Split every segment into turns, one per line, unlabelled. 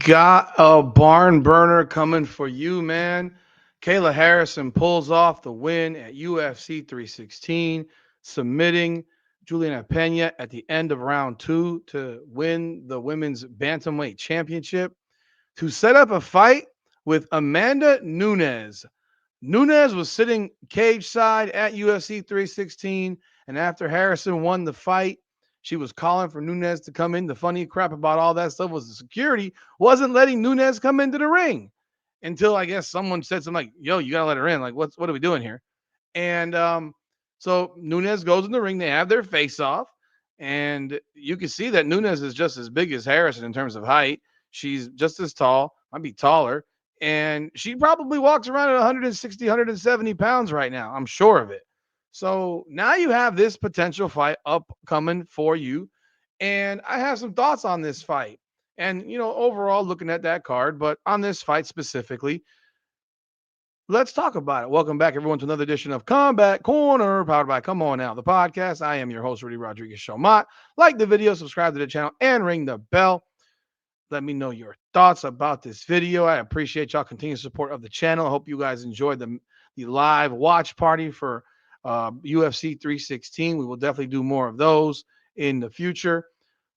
Got a barn burner coming for you, man. Kayla Harrison pulls off the win at UFC 316, submitting Juliana Pena at the end of round two to win the women's bantamweight championship to set up a fight with Amanda Nunes. Nunes was sitting cage side at UFC 316, and after Harrison won the fight, she was calling for Nunes to come in. The funny crap about all that stuff was the security wasn't letting Nunes come into the ring until I guess someone said something like, "Yo, you gotta let her in. Like, what are we doing here?" And so Nunes goes in the ring. They have their face off, and you can see that Nunes is just as big as Harrison in terms of height. She's just as tall, might be taller, and she probably walks around at 160, 170 pounds right now. I'm sure of it. So now you have this potential fight upcoming for you, and I have some thoughts on this fight. And overall, looking at that card, but on this fight specifically, let's talk about it. Welcome back, everyone, to another edition of Combat Corner, powered by Come On Now, the podcast. I am your host, Rudy Rodriguez Showmont. Like the video, subscribe to the channel, and ring the bell. Let me know your thoughts about this video. I appreciate y'all continued support of the channel. I hope you guys enjoyed the live watch party for UFC 316. We will definitely do more of those in the future.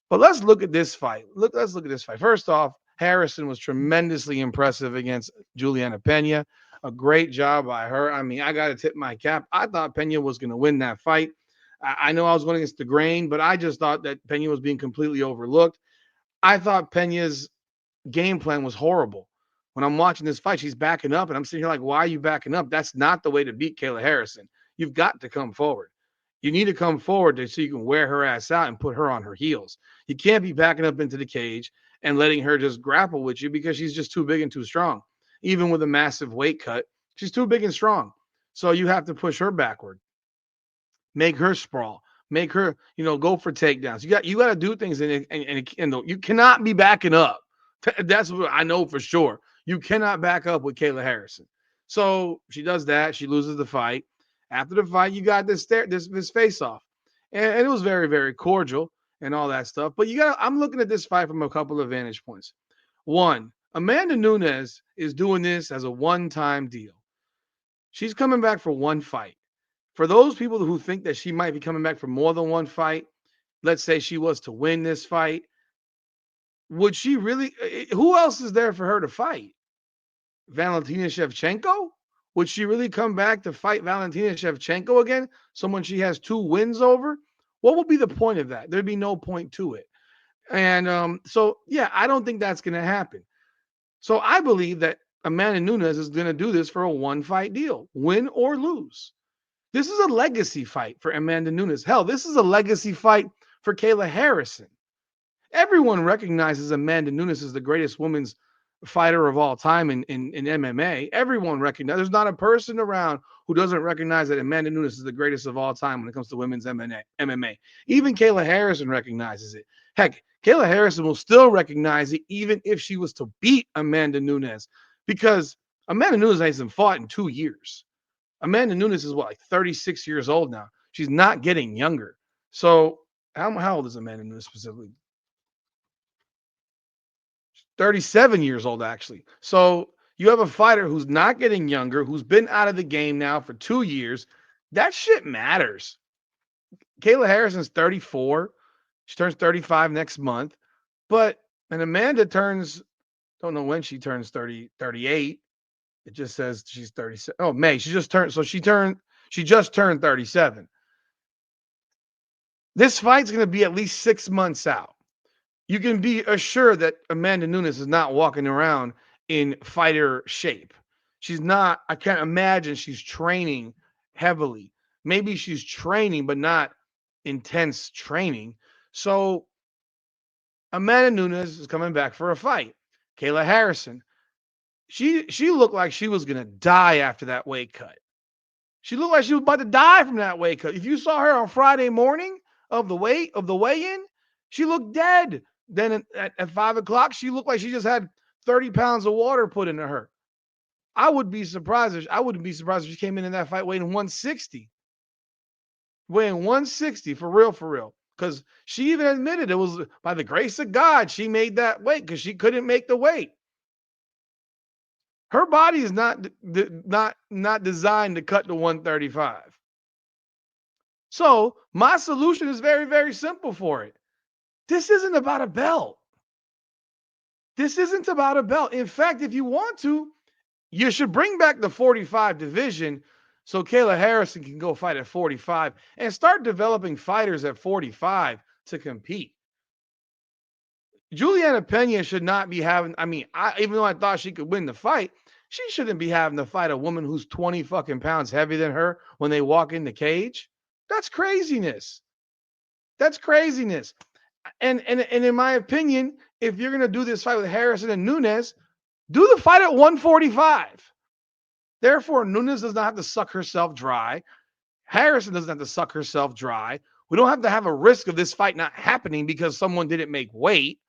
But let's look at this fight. Let's look at this fight. First off, Harrison was tremendously impressive against Juliana Pena. A great job by her. I mean, I got to tip my cap. I thought Pena was going to win that fight. I know I was going against the grain, but I just thought that Pena was being completely overlooked. I thought Pena's game plan was horrible. When I'm watching this fight, she's backing up, and I'm sitting here like, why are you backing up? That's not the way to beat Kayla Harrison. You've got to come forward. You need to come forward so you can wear her ass out and put her on her heels. You can't be backing up into the cage and letting her just grapple with you because she's just too big and too strong. Even with a massive weight cut, she's too big and strong. So you have to push her backward, make her sprawl, make her, go for takedowns. You got to do things, and you cannot be backing up. That's what I know for sure. You cannot back up with Kayla Harrison. So she does that. She loses the fight. After the fight, you got this face off, and it was very, very cordial and all that stuff. But I'm looking at this fight from a couple of vantage points. One, Amanda Nunes is doing this as a one-time deal. She's coming back for one fight. For those people who think that she might be coming back for more than one fight, let's say she was to win this fight, would she really? Who else is there for her to fight? Valentina Shevchenko? Would she really come back to fight Valentina Shevchenko again? Someone she has two wins over? What would be the point of that? There'd be no point to it. And so, yeah, I don't think that's going to happen. So I believe that Amanda Nunes is going to do this for a one fight deal, win or lose. This is a legacy fight for Amanda Nunes. Hell, this is a legacy fight for Kayla Harrison. Everyone recognizes Amanda Nunes as the greatest women's fighter of all time in MMA. Everyone recognizes. There's not a person around who doesn't recognize that Amanda Nunes is the greatest of all time when it comes to women's MMA. Even Kayla Harrison recognizes it. Heck, Kayla Harrison will still recognize it even if she was to beat Amanda Nunes because Amanda Nunes hasn't fought in 2 years. Amanda Nunes is like 36 years old now. She's not getting younger. So how old is Amanda Nunes specifically? 37 years old, actually. So you have a fighter who's not getting younger, who's been out of the game now for 2 years. That shit matters. Kayla Harrison's 34. She turns 35 next month. And Amanda turns, don't know when she turns 38. It just says she's 37. Oh, May. She just turned 37. This fight's going to be at least 6 months out. You can be assured that Amanda Nunes is not walking around in fighter shape. She's not, I can't imagine she's training heavily. Maybe she's training, but not intense training. So Amanda Nunes is coming back for a fight. Kayla Harrison, she looked like she was gonna die after that weight cut. She looked like she was about to die from that weight cut. If you saw her on Friday morning of the weigh-in, she looked dead. Then at 5 o'clock, she looked like she just had 30 pounds of water put into her. I wouldn't be surprised if she came in that fight weighing 160. Weighing 160 for real, for real. because she even admitted it was by the grace of God she made that weight because she couldn't make the weight. Her body is not designed to cut to 135. So my solution is very, very simple for it. This isn't about a belt. This isn't about a belt. In fact, if you want to, you should bring back the 45 division so Kayla Harrison can go fight at 45 and start developing fighters at 45 to compete. Juliana Pena should not be having, even though I thought she could win the fight, she shouldn't be having to fight a woman who's 20 fucking pounds heavier than her when they walk in the cage. That's craziness. That's craziness. And in my opinion, if you're going to do this fight with Harrison and Nunes, do the fight at 145. Therefore, Nunes does not have to suck herself dry. Harrison doesn't have to suck herself dry. We don't have to have a risk of this fight not happening because someone didn't make weight.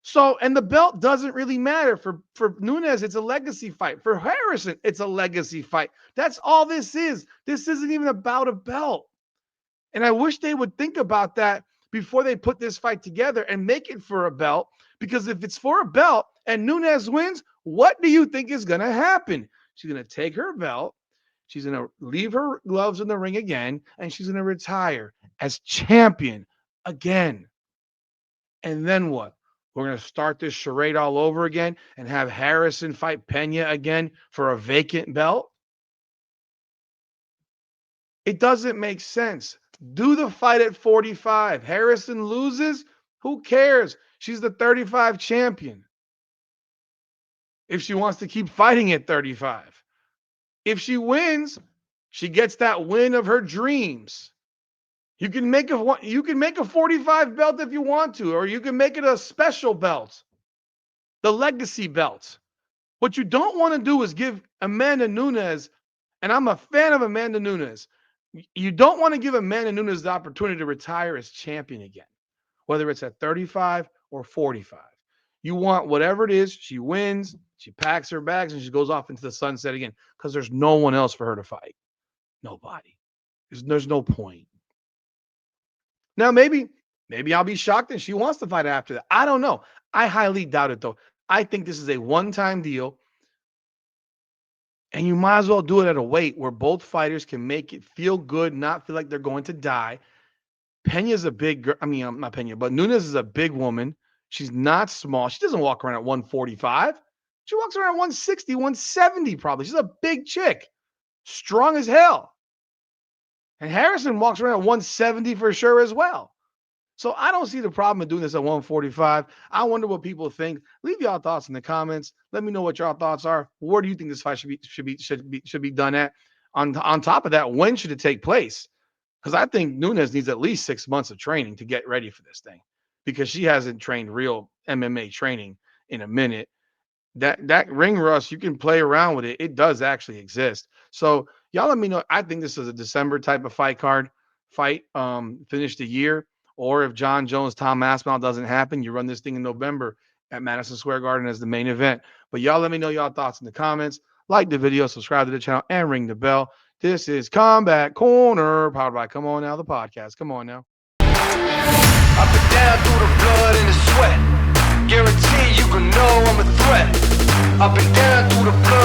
So, and the belt doesn't really matter. For Nunes, it's a legacy fight. For Harrison, it's a legacy fight. That's all this is. This isn't even about a belt. And I wish they would think about that before they put this fight together and make it for a belt. Because if it's for a belt and Nunes wins, what do you think is going to happen? She's going to take her belt. She's going to leave her gloves in the ring again. And she's going to retire as champion again. And then what? We're going to start this charade all over again and have Harrison fight Pena again for a vacant belt? It doesn't make sense. Do the fight at 45. Harrison loses? Who cares? She's the 35 champion. If she wants to keep fighting at 35. If she wins, she gets that win of her dreams. You can make a 45 belt if you want to, or you can make it a special belt, the legacy belt. What you don't want to do is give Amanda Nunes, and I'm a fan of Amanda Nunes, you don't want to give Amanda Nunes the opportunity to retire as champion again, whether it's at 35 or 45. You want whatever it is, she wins, she packs her bags, and she goes off into the sunset again because there's no one else for her to fight. Nobody. There's no point. Now, maybe I'll be shocked and she wants to fight after that. I don't know. I highly doubt it, though. I think this is a one-time deal. And you might as well do it at a weight where both fighters can make it feel good, not feel like they're going to die. Pena's a big girl. Not Pena, but Nunes is a big woman. She's not small. She doesn't walk around at 145. She walks around at 160, 170 probably. She's a big chick. Strong as hell. And Harrison walks around at 170 for sure as well. So I don't see the problem in doing this at 145. I wonder what people think. Leave y'all thoughts in the comments. Let me know what y'all thoughts are. Where do you think this fight should be done at? On top of that, when should it take place? Because I think Nunes needs at least 6 months of training to get ready for this thing, because she hasn't trained real MMA training in a minute. That ring rust, you can play around with it. It does actually exist. So y'all let me know. I think this is a December type of fight, finish the year. Or if John Jones, Tom Aspinall doesn't happen, you run this thing in November at Madison Square Garden as the main event. But y'all let me know y'all thoughts in the comments. Like the video, subscribe to the channel, and ring the bell. This is Combat Corner, powered by Come On Now, the podcast. Come on now.
Up and down through the blood and the sweat. Guarantee you can know I'm a threat. Up and down through the blood.